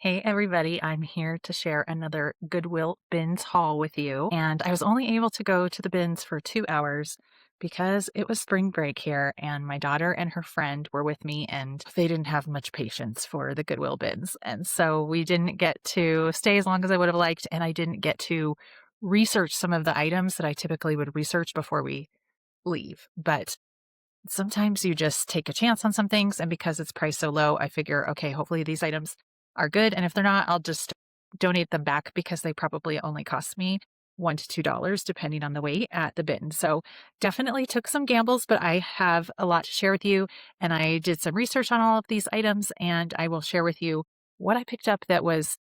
Hey everybody, I'm here to share another Goodwill bins haul with you. And I was only able to go to the bins for 2 hours because it was spring break here and my daughter and her friend were with me and they didn't have much patience for the Goodwill bins. And so we didn't get to stay as long as I would have liked, and I didn't get to research some of the items that I typically would research before we leave. But sometimes you just take a chance on some things, and because it's priced so low, I figure, okay, hopefully these items are good, and if they're not, I'll just donate them back because they probably only cost me $1 to $2 depending on the weight at the bin. So definitely took some gambles, but I have a lot to share with you, and I did some research on all of these items, and I will share with you what I picked up that was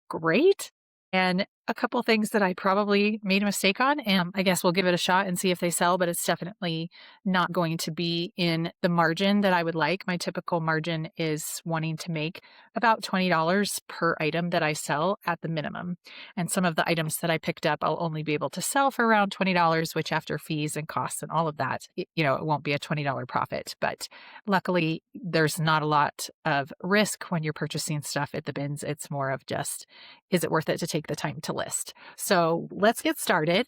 great and a couple things that I probably made a mistake on. And I guess we'll give it a shot and see if they sell, but it's definitely not going to be in the margin that I would like. My typical margin is wanting to make about $20 per item that I sell at the minimum. And some of the items that I picked up, I'll only be able to sell for around $20, which after fees and costs and all of that, it won't be a $20 profit. But luckily, there's not a lot of risk when you're purchasing stuff at the bins. It's more of just, is it worth it to take the time to list? So let's get started.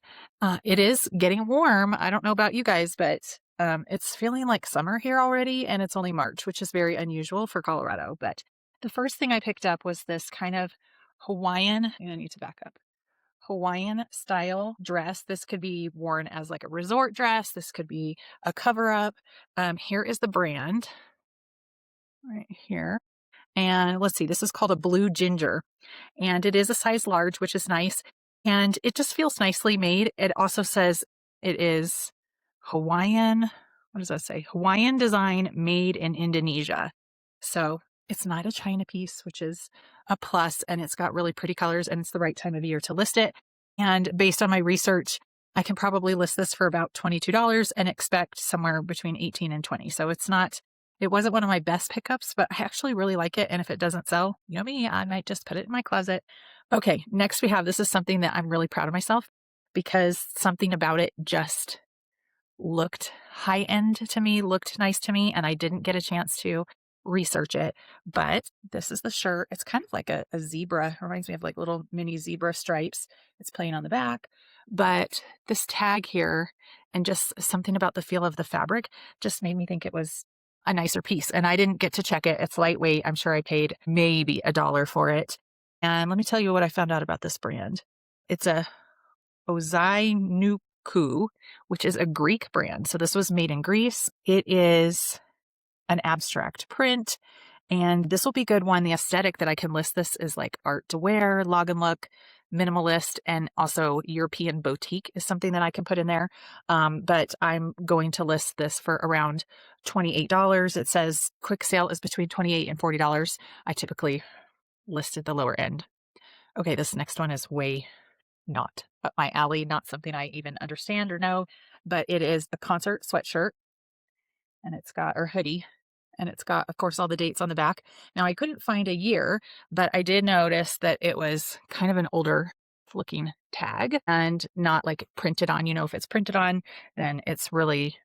It is getting warm. I don't know about you guys, but it's feeling like summer here already, and it's only March, which is very unusual for Colorado. But the first thing I picked up was this kind of Hawaiian, I need to back up, Hawaiian style dress. This could be worn as like a resort dress. This could be a cover up. Here is the brand right here. And let's see, this is called a blue ginger, and it is a size large, which is nice. And it just feels nicely made. It also says it is Hawaiian. What does that say? Hawaiian design made in Indonesia. So it's not a China piece, which is a plus, and it's got really pretty colors, and it's the right time of year to list it. And based on my research, I can probably list this for about $22 and expect somewhere between 18 and 20. So it wasn't one of my best pickups, but I actually really like it. And if it doesn't sell, you know me, I might just put it in my closet. Okay, next this is something that I'm really proud of myself because something about it just looked high end to me, looked nice to me, and I didn't get a chance to research it. But this is the shirt. It's kind of like a zebra. It reminds me of like little mini zebra stripes. It's plain on the back. But this tag here and just something about the feel of the fabric just made me think it was a nicer piece. And I didn't get to check it. It's lightweight. I'm sure I paid maybe $1 for it. And let me tell you what I found out about this brand. It's a Ozai Nuku, which is a Greek brand. So this was made in Greece. It is an abstract print, and this will be good one. The aesthetic that I can list this is like art to wear, log and look, minimalist, and also European boutique is something that I can put in there. But I'm going to list this for around $28. It says quick sale is between $28 and $40. I typically listed the lower end. Okay, this next one is way not up my alley, not something I even understand or know, but it is a concert sweatshirt, and it's got, or hoodie, and it's got, of course, all the dates on the back. Now, I couldn't find a year, but I did notice that it was kind of an older looking tag and not like printed on. If it's printed on, then it's really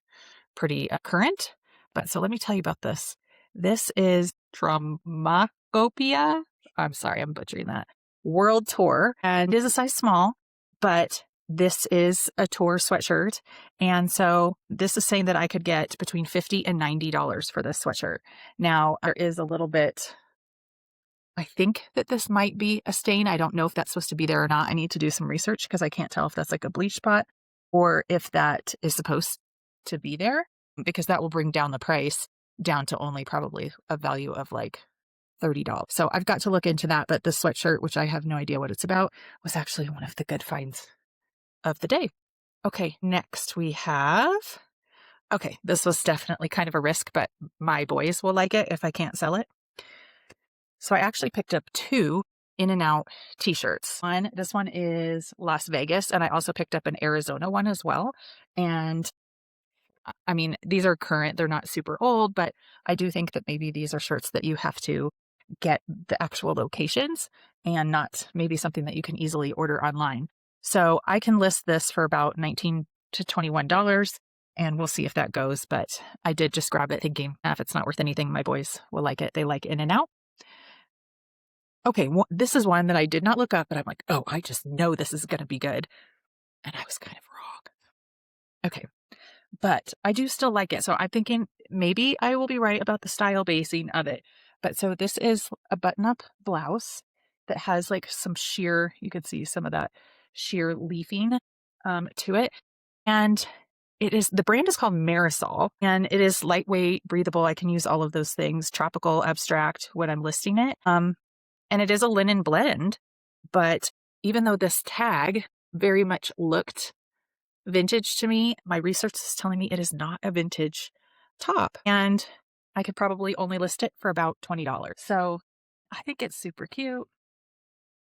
pretty current. But so let me tell you about this. This is Dromacopia. I'm sorry, I'm butchering that. World Tour, and it is a size small, but this is a tour sweatshirt. And so this is saying that I could get between $50 and $90 for this sweatshirt. Now, there is a little bit, I think that this might be a stain. I don't know if that's supposed to be there or not. I need to do some research because I can't tell if that's like a bleach spot or if that is supposed to be there, because that will bring down the price down to only probably a value of like $30. So I've got to look into that. But this sweatshirt, which I have no idea what it's about, was actually one of the good finds of the day. Okay, next we have, okay, this was definitely kind of a risk, but my boys will like it if I can't sell it. So I actually picked up two In-N-Out t-shirts. This one is Las Vegas, and I also picked up an Arizona one as well. And I mean, these are current, they're not super old, but I do think that maybe these are shirts that you have to get the actual locations and not maybe something that you can easily order online. So I can list this for about $19 to $21, and we'll see if that goes. But I did just grab it thinking, if it's not worth anything, my boys will like it. They like In-N-Out. Okay, this is one that I did not look up, but I'm like, oh, I just know this is going to be good. And I was kind of wrong. Okay, but I do still like it. So I'm thinking maybe I will be right about the style basing of it. But so this is a button up blouse that has like some sheer, you can see some of that sheer leafing to it. And the brand is called Marisol, and it is lightweight, breathable. I can use all of those things, tropical, abstract when I'm listing it. And it is a linen blend, but even though this tag very much looked vintage to me, my research is telling me it is not a vintage top. And I could probably only list it for about $20. So I think it's super cute,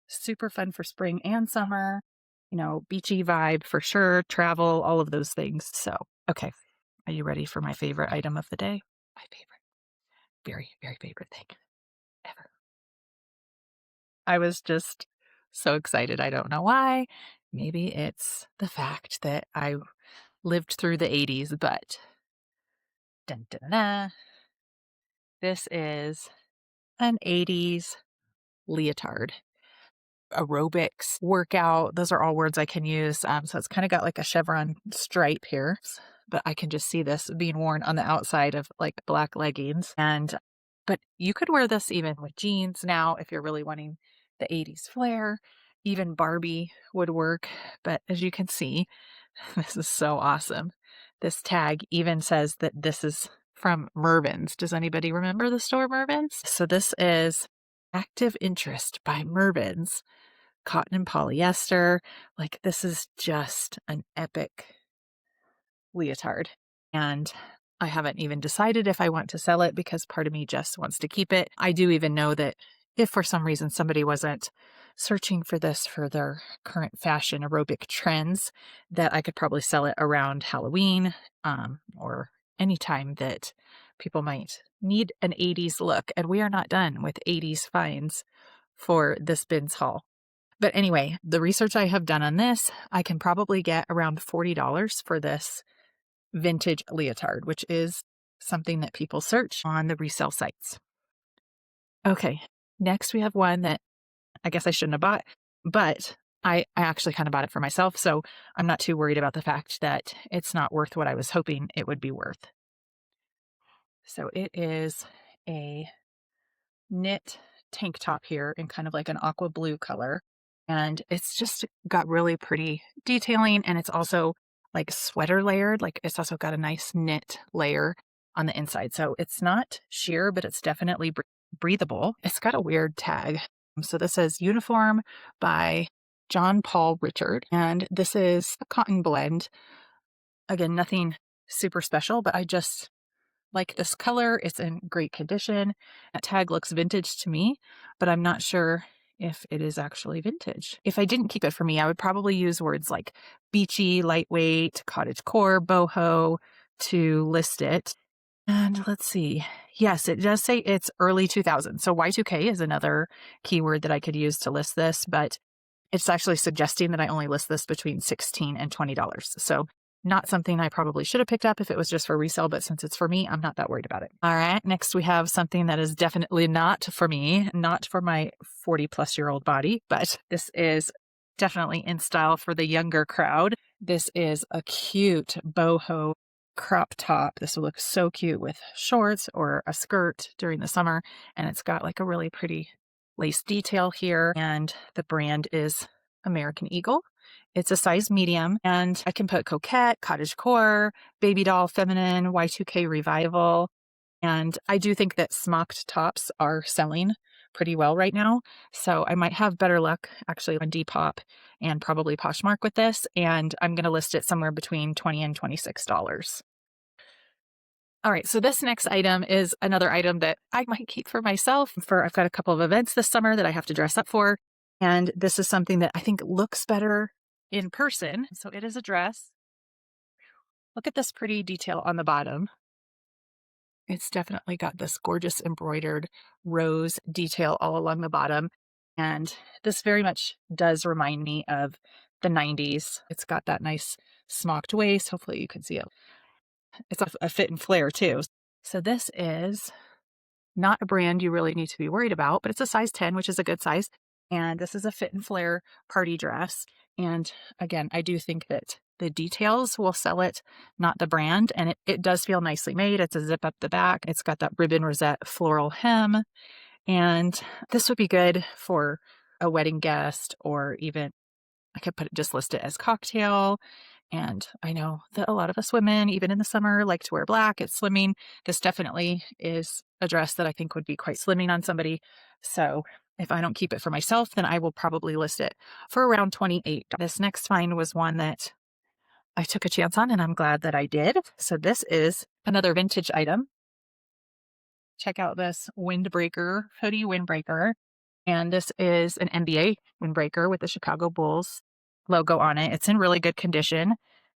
super fun for spring and summer, beachy vibe for sure, travel, all of those things. So, okay. Are you ready for my favorite item of the day? My favorite, very, very favorite thing ever. I was just so excited. I don't know why. Maybe it's the fact that I lived through the 80s, but dun, dun, dun, this is an 80s leotard. Aerobics, workout, those are all words I can use. So it's kind of got like a chevron stripe here, but I can just see this being worn on the outside of like black leggings. But you could wear this even with jeans now if you're really wanting the 80s flair. Even Barbie would work. But as you can see, this is so awesome. This tag even says that this is from Mervyn's. Does anybody remember the store Mervyn's? So this is Active Interest by Mervyn's. Cotton and polyester. Like, this is just an epic leotard. And I haven't even decided if I want to sell it because part of me just wants to keep it. I do even know that if for some reason somebody wasn't searching for this for their current fashion aerobic trends, that I could probably sell it around Halloween, or any time that people might need an 80s look. And we are not done with 80s finds for this bins haul. But anyway, the research I have done on this, I can probably get around $40 for this vintage leotard, which is something that people search on the resale sites. Okay, next we have one that I guess I shouldn't have bought, but I actually kind of bought it for myself, so I'm not too worried about the fact that it's not worth what I was hoping it would be worth. So it is a knit tank top here in kind of like an aqua blue color. And it's just got really pretty detailing. And it's also like sweater layered. Like, it's also got a nice knit layer on the inside. So it's not sheer, but it's definitely breathable. It's got a weird tag. So this says uniform by John Paul Richard. And this is a cotton blend. Again, nothing super special, but I just like this color. It's in great condition. That tag looks vintage to me, but I'm not sure if it is actually vintage. If I didn't keep it for me, I would probably use words like beachy, lightweight, cottagecore, boho to list it. And let's see. Yes, it does say it's early 2000s. So Y2K is another keyword that I could use to list this, but it's actually suggesting that I only list this between $16 and $20. So not something I probably should have picked up if it was just for resale, but since it's for me, I'm not that worried about it. All right, next we have something that is definitely not for me, not for my 40-plus-year-old body, but this is definitely in style for the younger crowd. This is a cute boho crop top. This will look so cute with shorts or a skirt during the summer, and it's got like a really pretty lace detail here, and the brand is American Eagle. It's a size medium, and I can put coquette, cottagecore, baby doll, feminine, Y2K revival. And I do think that smocked tops are selling pretty well right now. So I might have better luck actually on Depop and probably Poshmark with this. And I'm going to list it somewhere between $20 and $26. All right, so this next item is another item that I might keep for myself. I've got a couple of events this summer that I have to dress up for. And this is something that I think looks better in person. So it is a dress. Look at this pretty detail on the bottom. It's definitely got this gorgeous embroidered rose detail all along the bottom. And this very much does remind me of the 90s. It's got that nice smocked waist. Hopefully you can see it. It's a fit and flare too. So this is not a brand you really need to be worried about, but it's a size 10, which is a good size. And this is a fit and flare party dress. And again, I do think that the details will sell it, not the brand. And it does feel nicely made. It's a zip up the back. It's got that ribbon rosette floral hem. And this would be good for a wedding guest, or even I could just list it as cocktail. And I know that a lot of us women, even in the summer, like to wear black. It's slimming. This definitely is a dress that I think would be quite slimming on somebody. So if I don't keep it for myself, then I will probably list it for around $28. This next find was one that I took a chance on, and I'm glad that I did. So this is another vintage item. Check out this windbreaker, hoodie windbreaker. And this is an NBA windbreaker with the Chicago Bulls logo on it. It's in really good condition.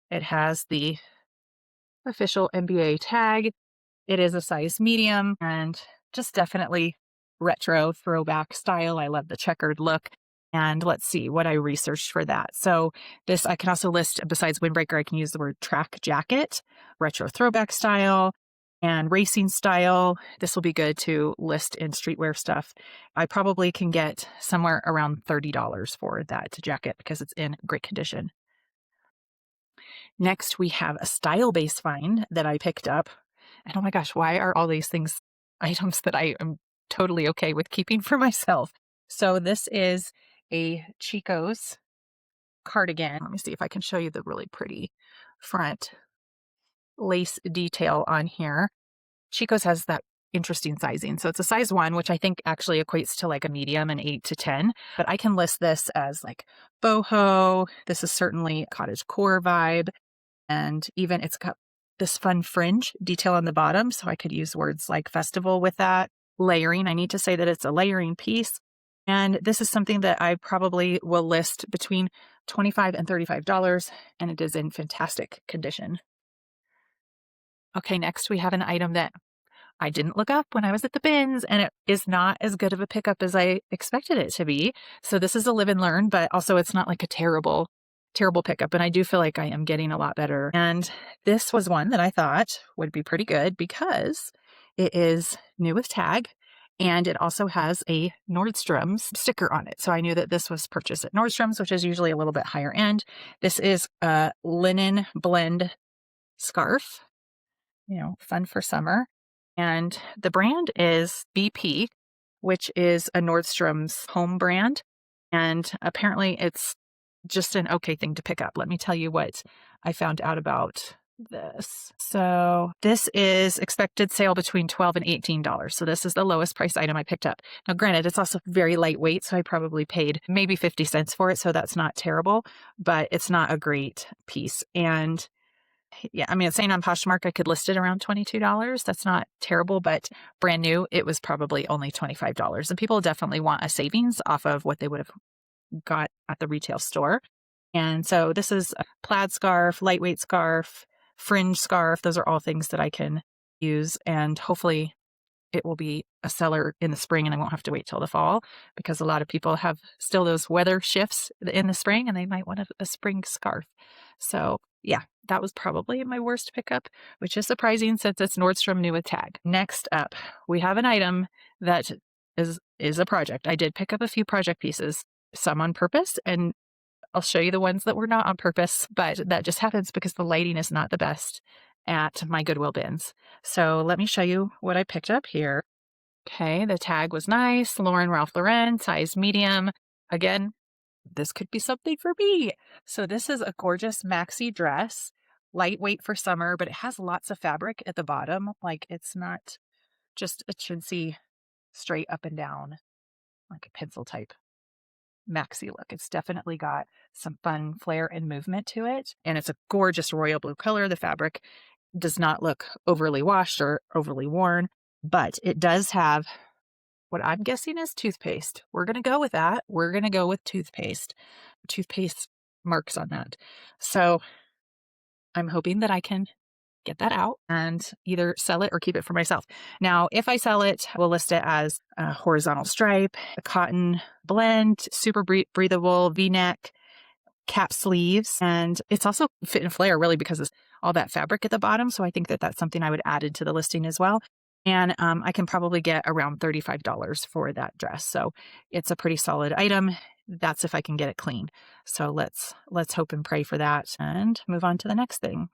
It has the official NBA tag. It is a size medium and just definitely retro throwback style. I love the checkered look. And let's see what I researched for that. So this, I can also list, besides windbreaker, I can use the word track jacket, retro throwback style, and racing style. This will be good to list in streetwear stuff. I probably can get somewhere around $30 for that jacket because it's in great condition. Next, we have a style-based find that I picked up. And oh my gosh, why are all these things items that I am totally okay with keeping for myself? So this is a Chico's cardigan. Let me see if I can show you the really pretty front lace detail on here. Chico's has that interesting sizing. So it's a size 1, which I think actually equates to like a medium, an 8 to 10. But I can list this as like boho. This is certainly cottage core vibe. And even it's got this fun fringe detail on the bottom. So I could use words like festival with that. Layering. I need to say that it's a layering piece. And this is something that I probably will list between $25 and $35. And it is in fantastic condition. Okay, next we have an item that I didn't look up when I was at the bins, and it is not as good of a pickup as I expected it to be. So this is a live and learn, but also it's not like a terrible pickup. And I do feel like I am getting a lot better. And this was one that I thought would be pretty good because it is new with tag, and it also has a Nordstrom's sticker on it. So I knew that this was purchased at Nordstrom's, which is usually a little bit higher end. This is a linen blend scarf, fun for summer. And the brand is BP, which is a Nordstrom's home brand. And apparently it's just an okay thing to pick up. Let me tell you what I found out about this. So this is expected sale between $12 and $18. So this is the lowest price item I picked up. Now, granted, it's also very lightweight. So I probably paid maybe 50 cents for it. So that's not terrible, but it's not a great piece. And yeah, I mean, it's saying on Poshmark I could list it around $22. That's not terrible, but brand new, it was probably only $25. And people definitely want a savings off of what they would have got at the retail store. And so this is a plaid scarf, lightweight scarf, fringe scarf. Those are all things that I can use. And hopefully it will be a seller in the spring and I won't have to wait till the fall, because a lot of people have still those weather shifts in the spring and they might want a spring scarf. So yeah, that was probably my worst pickup, which is surprising since it's Nordstrom new with tag. Next up, we have an item that is a project. I did pick up a few project pieces, some on purpose, and I'll show you the ones that were not on purpose, but that just happens because the lighting is not the best at my Goodwill bins. So let me show you what I picked up here. Okay, the tag was nice. Lauren Ralph Lauren, size medium. Again, this could be something for me. So this is a gorgeous maxi dress, lightweight for summer, but it has lots of fabric at the bottom. Like it's not just a chintzy straight up and down, like a pencil type maxi look. It's definitely got some fun flair and movement to it. And it's a gorgeous royal blue color. The fabric does not look overly washed or overly worn, but it does have what I'm guessing is toothpaste. We're going to go with that. We're going to go with toothpaste marks on that. So I'm hoping that I can get that out and either sell it or keep it for myself. Now, if I sell it, we'll list it as a horizontal stripe, a cotton blend, super breathable V-neck, cap sleeves, and it's also fit and flare really because it's all that fabric at the bottom. So I think that that's something I would add into the listing as well. And I can probably get around $35 for that dress. So it's a pretty solid item. That's if I can get it clean. So let's hope and pray for that and move on to the next thing.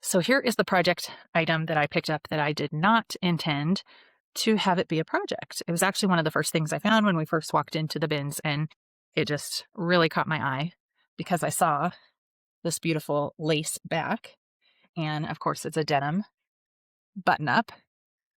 So here is the project item that I picked up that I did not intend to have it be a project. It was actually one of the first things I found when we first walked into the bins, and it just really caught my eye because I saw this beautiful lace back. And of course, it's a denim button up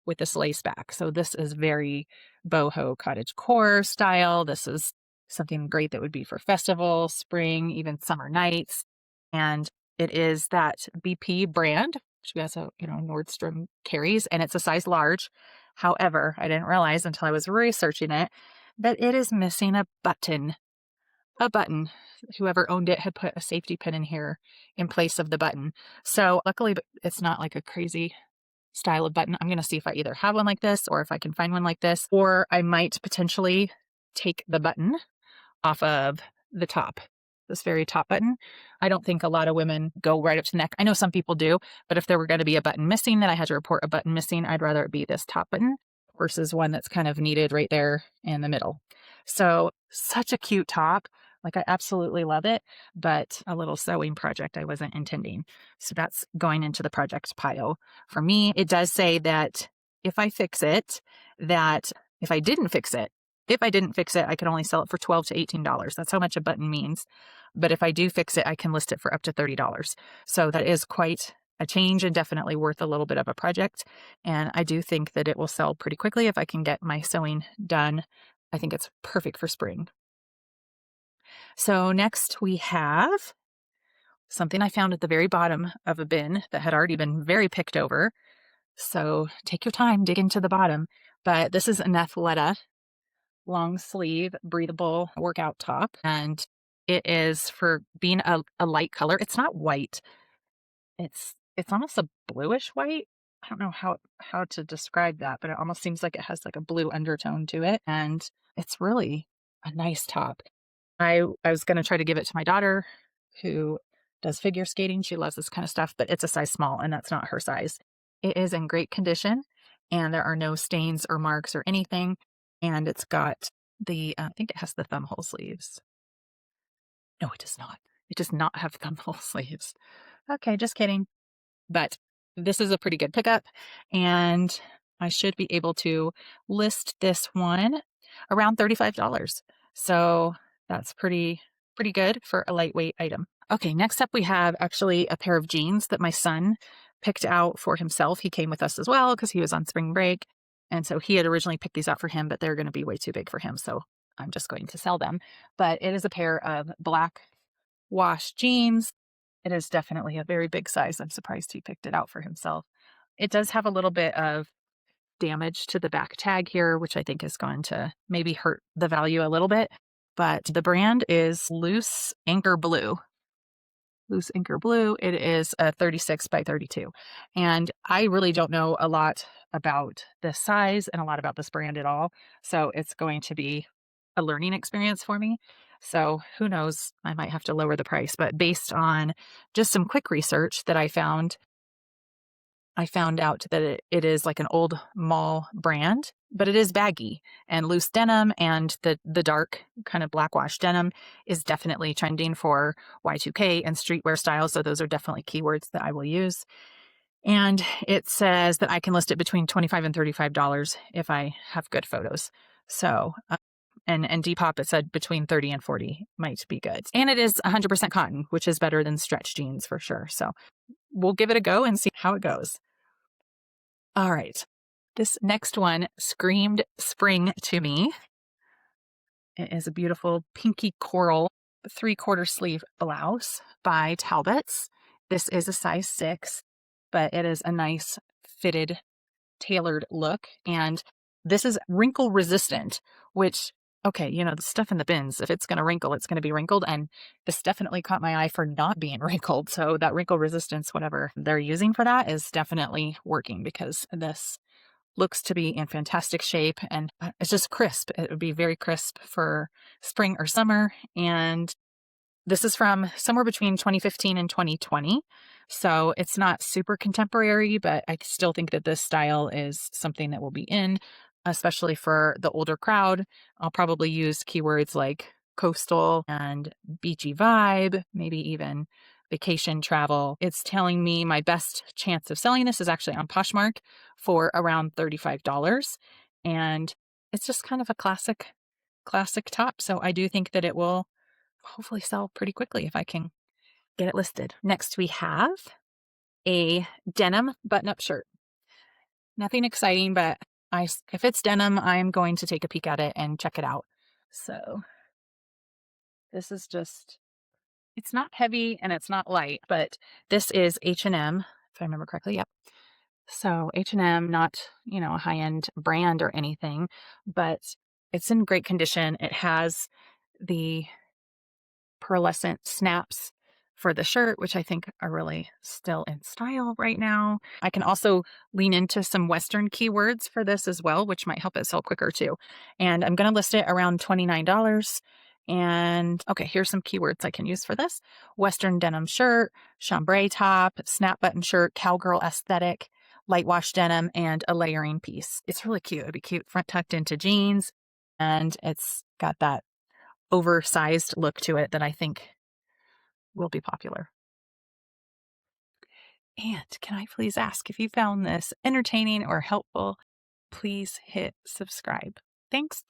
with this lace back. So this is very boho cottagecore style. This is something great that would be for festival, spring, even summer nights. And it is that BP brand, which we also, Nordstrom carries, and it's a size large. However, I didn't realize until I was researching it that it is missing a button. A button. Whoever owned it had put a safety pin in here in place of the button. So luckily, it's not like a crazy style of button. I'm going to see if I either have one like this or if I can find one like this, or I might potentially take the button off of the top, this very top button. I don't think a lot of women go right up to the neck. I know some people do, but if there were going to be a button missing, that I had to report a button missing, I'd rather it be this top button versus one that's kind of needed right there in the middle. So such a cute top. Like, I absolutely love it, but a little sewing project I wasn't intending. So that's going into the project pile. For me, it does say that if I fix it, that if I didn't fix it, I can only sell it for $12 to $18. That's how much a button means. But if I do fix it, I can list it for up to $30. So that is quite a change and definitely worth a little bit of a project. And I do think that it will sell pretty quickly if I can get my sewing done. I think it's perfect for spring. So next we have something I found at the very bottom of a bin that had already been very picked over. So take your time, dig into the bottom. But this is an Athleta long sleeve breathable workout top, and it is for being a light color. It's not white. It's almost a bluish white. I don't know how to describe that, but it almost seems like it has like a blue undertone to it, and it's really a nice top. I was going to try to give it to my daughter who does figure skating. She loves this kind of stuff, but it's a size small and that's not her size. It is in great condition and there are no stains or marks or anything. And it's got I think it has the thumb hole sleeves. No, it does not. It does not have thumb hole sleeves. Okay, just kidding. But this is a pretty good pickup and I should be able to list this one around $35. So that's pretty good for a lightweight item. Okay, next up we have actually a pair of jeans that my son picked out for himself. He came with us as well because he was on spring break. And so he had originally picked these out for him, but they're going to be way too big for him. So I'm just going to sell them. But it is a pair of black wash jeans. It is definitely a very big size. I'm surprised he picked it out for himself. It does have a little bit of damage to the back tag here, which I think is going to maybe hurt the value a little bit. But the brand is Loose Anchor Blue. Loose Anchor Blue. It is a 36 by 32. And I really don't know a lot about this size and a lot about this brand at all. So it's going to be a learning experience for me. So who knows, I might have to lower the price. But based on just some quick research that I found out that it is like an old mall brand, but it is baggy and loose denim, and the dark kind of black wash denim is definitely trending for Y2K and streetwear styles. So those are definitely keywords that I will use. And it says that I can list it between $25 and $35 if I have good photos. So, and Depop, it said between 30 and 40 might be good. And it is 100% cotton, which is better than stretch jeans for sure. So we'll give it a go and see how it goes. All right. This next one screamed spring to me. It is a beautiful pinky coral 3/4 sleeve blouse by Talbot's. This is a size 6, but it is a nice fitted, tailored look. And this is wrinkle resistant, which, okay, the stuff in the bins, if it's going to wrinkle, it's going to be wrinkled. And this definitely caught my eye for not being wrinkled. So that wrinkle resistance, whatever they're using for that, is definitely working because this looks to be in fantastic shape and it's just crisp. It would be very crisp for spring or summer. And this is from somewhere between 2015 and 2020. So it's not super contemporary, but I still think that this style is something that will be in, especially for the older crowd. I'll probably use keywords like coastal and beachy vibe, maybe even vacation travel. It's telling me my best chance of selling this is actually on Poshmark for around $35. And it's just kind of a classic top. So I do think that it will hopefully sell pretty quickly if I can get it listed. Next, we have a denim button-up shirt. Nothing exciting, but if it's denim, I'm going to take a peek at it and check it out. So this is just, it's not heavy and it's not light, but this is H&M, if I remember correctly. Yep. So H&M, not, a high-end brand or anything, but it's in great condition. It has the pearlescent snaps for the shirt, which I think are really still in style right now. I can also lean into some Western keywords for this as well, which might help it sell quicker too. And I'm going to list it around $29. And okay, here's some keywords I can use for this: Western denim shirt, chambray top, snap button shirt, cowgirl aesthetic, light wash denim, and a layering piece. It's really cute. It'd be cute front tucked into jeans. And it's got that oversized look to it that I think will be popular. And can I please ask, if you found this entertaining or helpful, please hit subscribe. Thanks.